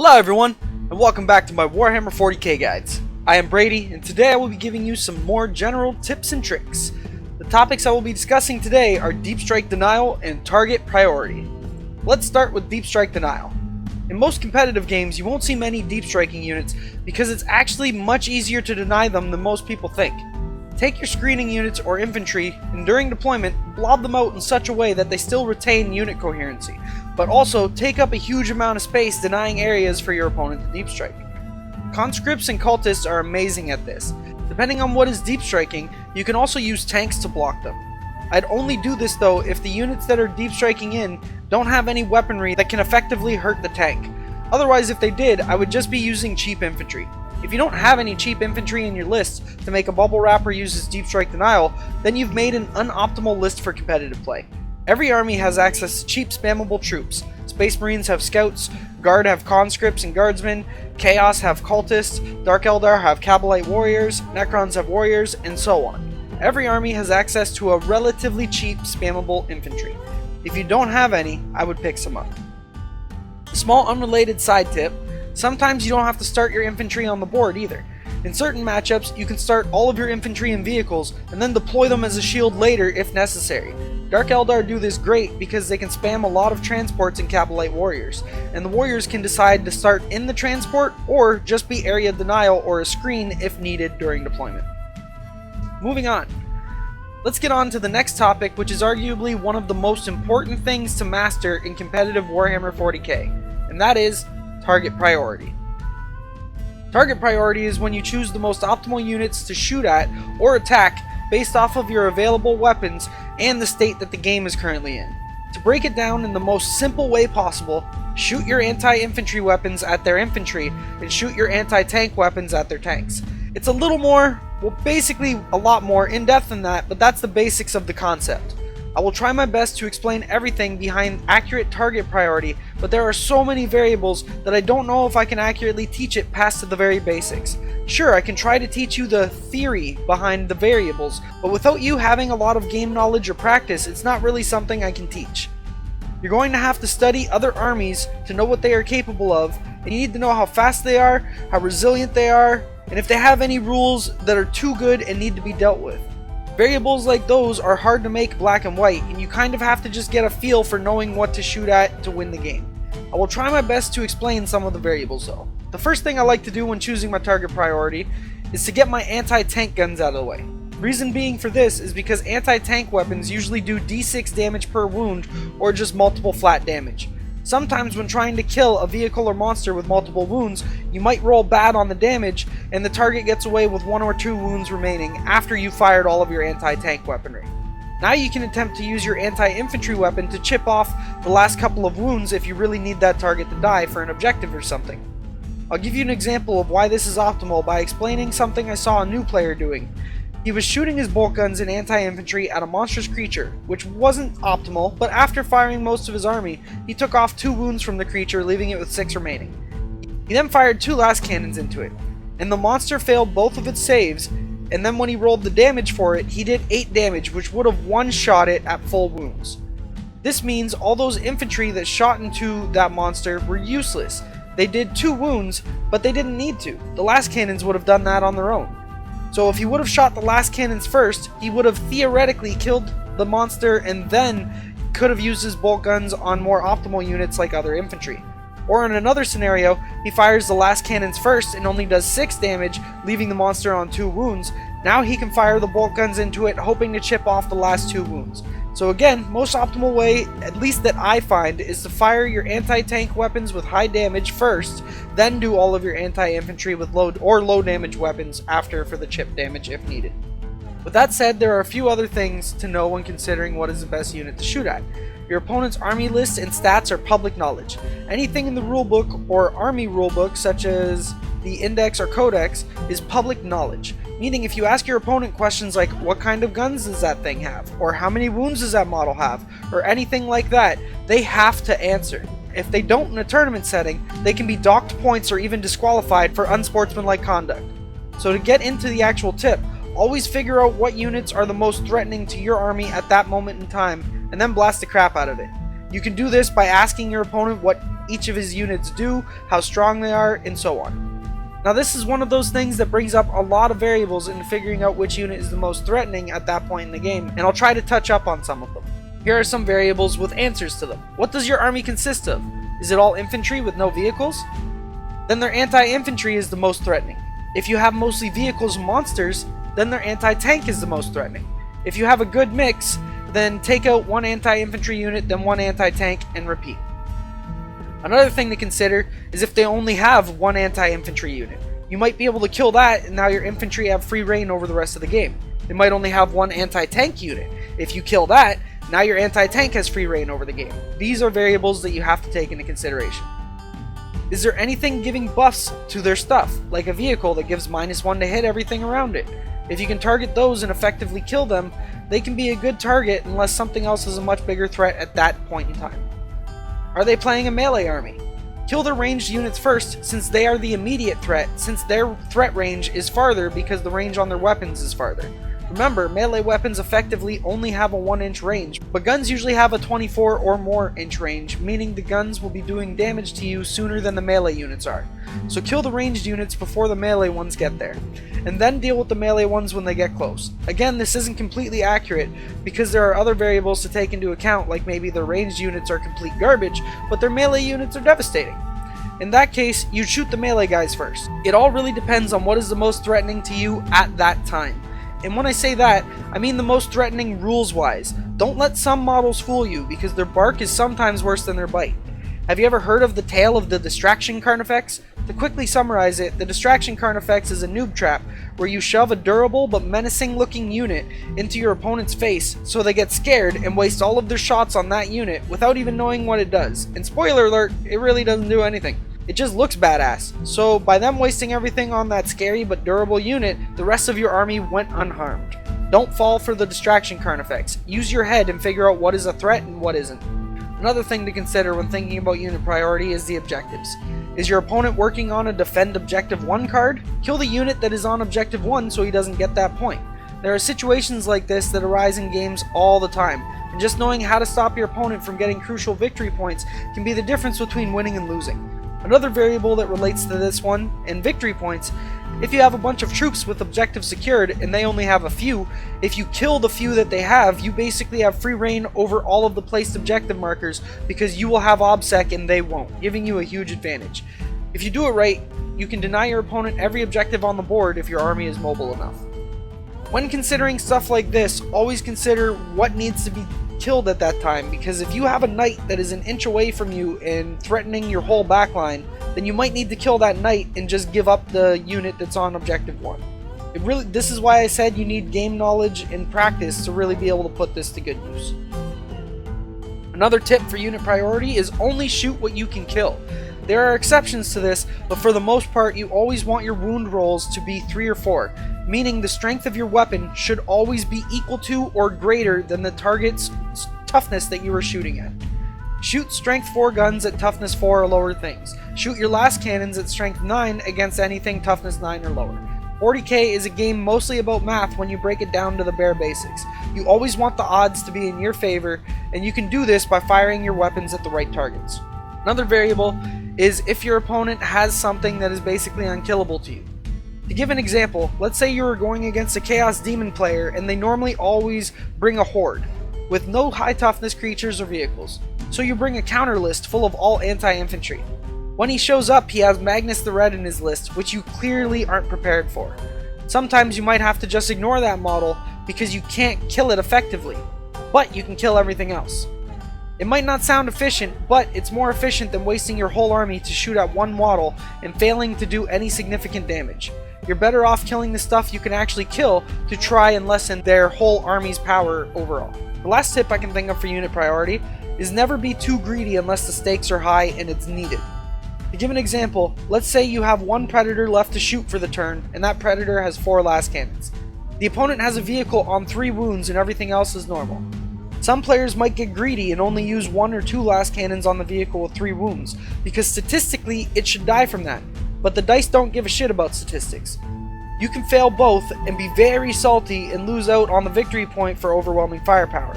Hello everyone, and welcome back to my Warhammer 40k guides. I am Brady, and today I will be giving you some more general tips and tricks. The topics I will be discussing today are Deepstrike Denial and Target Priority. Let's start with Deepstrike Denial. In most competitive games, you won't see many deep striking units because it's actually much easier to deny them than most people think. Take your screening units or infantry, and during deployment, blob them out in such a way that they still retain unit coherency, but also take up a huge amount of space denying areas for your opponent to deep strike. Conscripts and cultists are amazing at this. Depending on what is deep striking, you can also use tanks to block them. I'd only do this though if the units that are deep striking in don't have any weaponry that can effectively hurt the tank. Otherwise, if they did, I would just be using cheap infantry. If you don't have any cheap infantry in your list to make a bubble wrap or uses Deepstrike Denial, then you've made an unoptimal list for competitive play. Every army has access to cheap spammable troops. Space Marines have scouts, Guard have conscripts and guardsmen, Chaos have cultists, Dark Eldar have Kabalite warriors, Necrons have warriors, and so on. Every army has access to a relatively cheap spammable infantry. If you don't have any, I would pick some up. Small unrelated side tip, sometimes you don't have to start your infantry on the board either. In certain matchups, you can start all of your infantry in vehicles and then deploy them as a shield later if necessary. Dark Eldar do this great because they can spam a lot of transports and Kabalite warriors, and the warriors can decide to start in the transport or just be area denial or a screen if needed during deployment. Moving on. Let's get on to the next topic, which is arguably one of the most important things to master in competitive Warhammer 40k, and that is Target Priority. Target Priority is when you choose the most optimal units to shoot at or attack based off of your available weapons and the state that the game is currently in. To break it down in the most simple way possible, shoot your anti-infantry weapons at their infantry and shoot your anti-tank weapons at their tanks. It's a little more, well, basically a lot more in-depth than that, but that's the basics of the concept. I will try my best to explain everything behind accurate target priority, but there are so many variables that I don't know if I can accurately teach it past to the very basics. Sure, I can try to teach you the theory behind the variables, but without you having a lot of game knowledge or practice, it's not really something I can teach. You're going to have to study other armies to know what they are capable of, and you need to know how fast they are, how resilient they are, and if they have any rules that are too good and need to be dealt with. Variables like those are hard to make black and white, and you kind of have to just get a feel for knowing what to shoot at to win the game. I will try my best to explain some of the variables though. The first thing I like to do when choosing my target priority is to get my anti-tank guns out of the way. Reason being for this is because anti-tank weapons usually do d6 damage per wound or just multiple flat damage. Sometimes when trying to kill a vehicle or monster with multiple wounds, you might roll bad on the damage and the target gets away with 1 or 2 wounds remaining after you fired all of your anti-tank weaponry. Now you can attempt to use your anti-infantry weapon to chip off the last couple of wounds if you really need that target to die for an objective or something. I'll give you an example of why this is optimal by explaining something I saw a new player doing. He was shooting his bolt guns and anti-infantry at a monstrous creature, which wasn't optimal, but after firing most of his army, he took off 2 wounds from the creature, leaving it with 6 remaining. He then fired 2 last cannons into it, and the monster failed both of its saves, and then when he rolled the damage for it, he did 8 damage, which would have one-shot it at full wounds. This means all those infantry that shot into that monster were useless. They did 2 wounds, but they didn't need to. The last cannons would have done that on their own. So if he would have shot the last cannons first, he would have theoretically killed the monster and then could have used his bolt guns on more optimal units like other infantry. Or in another scenario, he fires the last cannons first and only does 6 damage, leaving the monster on 2 wounds. Now he can fire the bolt guns into it, hoping to chip off the last 2 wounds. So again, most optimal way, at least that I find, is to fire your anti-tank weapons with high damage first, then do all of your anti-infantry with low damage weapons after for the chip damage if needed. With that said, there are a few other things to know when considering what is the best unit to shoot at. Your opponent's army lists and stats are public knowledge. Anything in the rulebook or army rulebook, such as the index or codex, is public knowledge. Meaning if you ask your opponent questions like, what kind of guns does that thing have? Or how many wounds does that model have? Or anything like that, they have to answer. If they don't in a tournament setting, they can be docked points or even disqualified for unsportsmanlike conduct. So to get into the actual tip, always figure out what units are the most threatening to your army at that moment in time, and then blast the crap out of it. You can do this by asking your opponent what each of his units do, how strong they are, and so on. Now this is one of those things that brings up a lot of variables in figuring out which unit is the most threatening at that point in the game, and I'll try to touch up on some of them. Here are some variables with answers to them. What does your army consist of? Is it all infantry with no vehicles? Then their anti-infantry is the most threatening. If you have mostly vehicles and monsters, then their anti-tank is the most threatening. If you have a good mix, then take out one anti-infantry unit, then one anti-tank, and repeat. Another thing to consider is if they only have one anti-infantry unit. You might be able to kill that, and now your infantry have free reign over the rest of the game. They might only have one anti-tank unit. If you kill that, now your anti-tank has free reign over the game. These are variables that you have to take into consideration. Is there anything giving buffs to their stuff, like a vehicle that gives -1 to hit everything around it? If you can target those and effectively kill them, they can be a good target unless something else is a much bigger threat at that point in time. Are they playing a melee army? Kill their ranged units first, since they are the immediate threat, since their threat range is farther because the range on their weapons is farther. Remember, melee weapons effectively only have a 1-inch range, but guns usually have a 24 or more inch range, meaning the guns will be doing damage to you sooner than the melee units are. So kill the ranged units before the melee ones get there, and then deal with the melee ones when they get close. Again, this isn't completely accurate, because there are other variables to take into account, like maybe their ranged units are complete garbage, but their melee units are devastating. In that case, you'd shoot the melee guys first. It all really depends on what is the most threatening to you at that time. And when I say that, I mean the most threatening rules-wise. Don't let some models fool you, because their bark is sometimes worse than their bite. Have you ever heard of the tale of the Distraction Carnifex? To quickly summarize it, the Distraction Carnifex is a noob trap where you shove a durable but menacing looking unit into your opponent's face so they get scared and waste all of their shots on that unit without even knowing what it does. And spoiler alert, it really doesn't do anything. It just looks badass. So by them wasting everything on that scary but durable unit, the rest of your army went unharmed. Don't fall for the Distraction Carnifex. Use your head and figure out what is a threat and what isn't. Another thing to consider when thinking about unit priority is the objectives. Is your opponent working on a Defend Objective 1 card? Kill the unit that is on Objective 1 so he doesn't get that point. There are situations like this that arise in games all the time, and just knowing how to stop your opponent from getting crucial victory points can be the difference between winning and losing. Another variable that relates to this one, and victory points, if you have a bunch of troops with objectives secured and they only have a few, if you kill the few that they have, you basically have free reign over all of the placed objective markers because you will have OBSEC and they won't, giving you a huge advantage. If you do it right, you can deny your opponent every objective on the board if your army is mobile enough. When considering stuff like this, always consider what needs to be killed at that time, because if you have a knight that is an inch away from you and threatening your whole backline, then you might need to kill that knight and just give up the unit that's on Objective 1. This is why I said you need game knowledge and practice to really be able to put this to good use. Another tip for unit priority is only shoot what you can kill. There are exceptions to this, but for the most part you always want your wound rolls to be 3 or 4, meaning the strength of your weapon should always be equal to or greater than the target's toughness that you are shooting at. Shoot strength 4 guns at toughness 4 or lower things. Shoot your last cannons at strength 9 against anything toughness 9 or lower. 40k is a game mostly about math when you break it down to the bare basics. You always want the odds to be in your favor, and you can do this by firing your weapons at the right targets. Another variable is if your opponent has something that is basically unkillable to you. To give an example, let's say you are going against a Chaos Demon player and they normally always bring a horde with no high toughness creatures or vehicles. So you bring a counter list full of all anti-infantry. When he shows up, he has Magnus the Red in his list, which you clearly aren't prepared for. Sometimes you might have to just ignore that model because you can't kill it effectively, but you can kill everything else. It might not sound efficient, but it's more efficient than wasting your whole army to shoot at one model and failing to do any significant damage. You're better off killing the stuff you can actually kill to try and lessen their whole army's power overall. The last tip I can think of for unit priority is never be too greedy unless the stakes are high and it's needed. To give an example, let's say you have one predator left to shoot for the turn, and that predator has 4 last cannons. The opponent has a vehicle on 3 wounds and everything else is normal. Some players might get greedy and only use 1 or 2 last cannons on the vehicle with 3 wounds, because statistically it should die from that, but the dice don't give a shit about statistics. You can fail both and be very salty and lose out on the victory point for overwhelming firepower.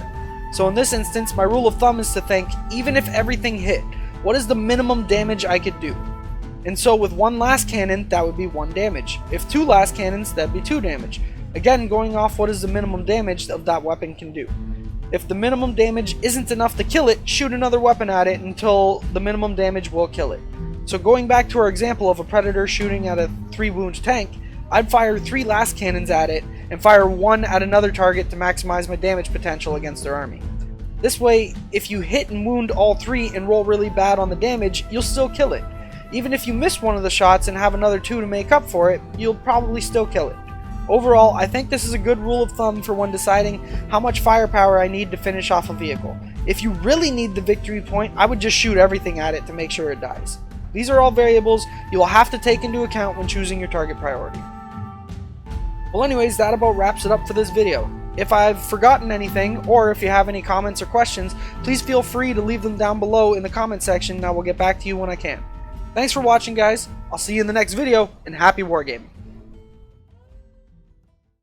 So in this instance, my rule of thumb is to think, even if everything hit, what is the minimum damage I could do? And so with one last cannon, that would be 1 damage. If 2 last cannons, that'd be 2 damage. Again, going off what is the minimum damage that weapon can do. If the minimum damage isn't enough to kill it, shoot another weapon at it until the minimum damage will kill it. So going back to our example of a predator shooting at a 3 wound tank, I'd fire 3 last cannons at it and fire 1 at another target to maximize my damage potential against their army. This way, if you hit and wound all 3 and roll really bad on the damage, you'll still kill it. Even if you miss one of the shots and have another 2 to make up for it, you'll probably still kill it. Overall, I think this is a good rule of thumb for when deciding how much firepower I need to finish off a vehicle. If you really need the victory point, I would just shoot everything at it to make sure it dies. These are all variables you will have to take into account when choosing your target priority. Well anyways, that about wraps it up for this video. If I've forgotten anything, or if you have any comments or questions, please feel free to leave them down below in the comment section and I will get back to you when I can. Thanks for watching guys, I'll see you in the next video, and happy wargaming!